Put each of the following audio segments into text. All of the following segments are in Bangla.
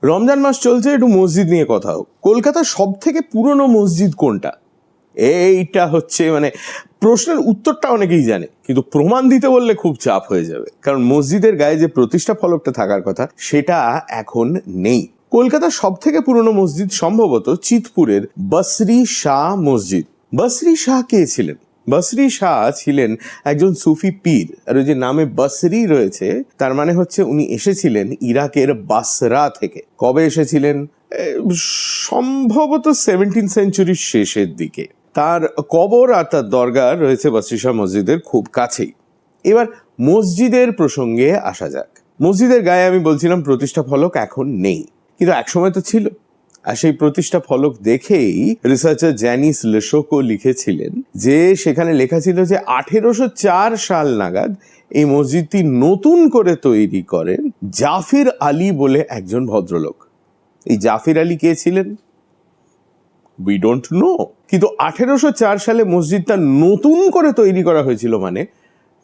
রমজান মাস চলছে, একটু মসজিদ নিয়ে কথা হোক। কলকাতার সব থেকে পুরনো মসজিদ কোনটা? এইটা হচ্ছে প্রশ্নের উত্তরটা অনেকেই জানে, কিন্তু প্রমাণ দিতে বললে খুব চাপ হয়ে যাবে, কারণ মসজিদের গায়ে যে প্রতিষ্ঠা ফলকটা থাকার কথা সেটা এখন নেই। কলকাতার সব থেকে পুরনো মসজিদ সম্ভবত চিতপুরের বসরি শাহ মসজিদ। বসরি শাহ কে ছিলেন? বসরি শাহ ছিলেন একজন সুফি পীর, আর ওই যে নামে বসরি রয়েছে তার মানে হচ্ছে উনি এসেছিলেন ইরাকের বাসরা থেকে। কবে এসেছিলেন? সম্ভবত 17th সেঞ্চুরির শেষের দিকে। তার কবর আর তার দরগা রয়েছে বসরি শাহ মসজিদের খুব কাছেই। এবার মসজিদের প্রসঙ্গে আসা যাক। মসজিদের গায়ে আমি বলছিলাম প্রতিষ্ঠা ফলক এখন নেই, কিন্তু একসময় তো ছিল। আর সেই প্রতিষ্ঠা ফলক দেখেই রিসার্চার জ্যানিস লেশোকো লিখেছিলেন যে সেখানে লেখা ছিল যে 1804 সাল নাগাদ এই মসজিদটি নতুন করে তৈরি করেন জাফির আলী বলে একজন ভদ্রলোক। এই জাফির আলী কে ছিলেন? We don't know. কিন্তু 1804 সালে মসজিদটা নতুন করে তৈরি করা হয়েছিল, মানে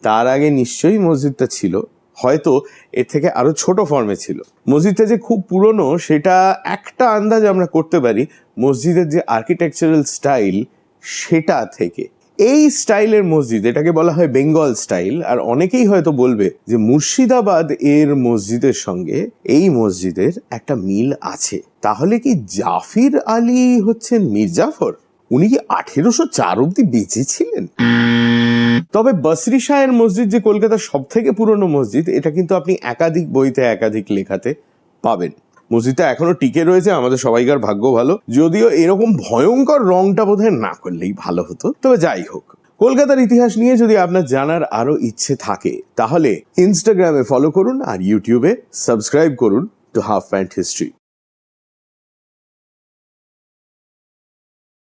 তার আগে নিশ্চয়ই মসজিদটা ছিল, হয়তো এর থেকে আরো ছোট ফর্মে ছিল। মসজিদটা যে খুব পুরনো সেটা একটা আন্দাজ আমরা করতে পারি মসজিদের যে আর্কিটেকচারাল স্টাইল সেটা থেকে। এই স্টাইলের মসজিদ, এটাকে বলা হয় বেঙ্গল স্টাইল, আর অনেকেই হয়তো বলবে যে মুর্শিদাবাদ এর মসজিদের সঙ্গে এই মসজিদের একটা মিল আছে। তাহলে কি জাফির আলী হচ্ছেন মীর জাফর? উনি কি 1804 অব্দি বেঁচে ছিলেন? তবে বসরি শাহের মসজিদ যে কলকাতার সব থেকে পুরনো মসজিদ, এটা কিন্তু আপনি একাধিক বইতে একাধিক লেখাতে পাবেন। মসজিদটা এখনো টিকে রয়েছে, আমাদের সবাইকার ভাগ্য ভালো। যদিও এরকম ভয়ঙ্কর রংটা বোধহয় না করলেই ভালো হতো। তবে যাই হোক, কলকাতার ইতিহাস নিয়ে যদি আপনার জানার আরো ইচ্ছে থাকে তাহলে ইনস্টাগ্রামে ফলো করুন আর ইউটিউবে সাবস্ক্রাইব করুন টু হাফ প্যান্ট হিস্ট্রি।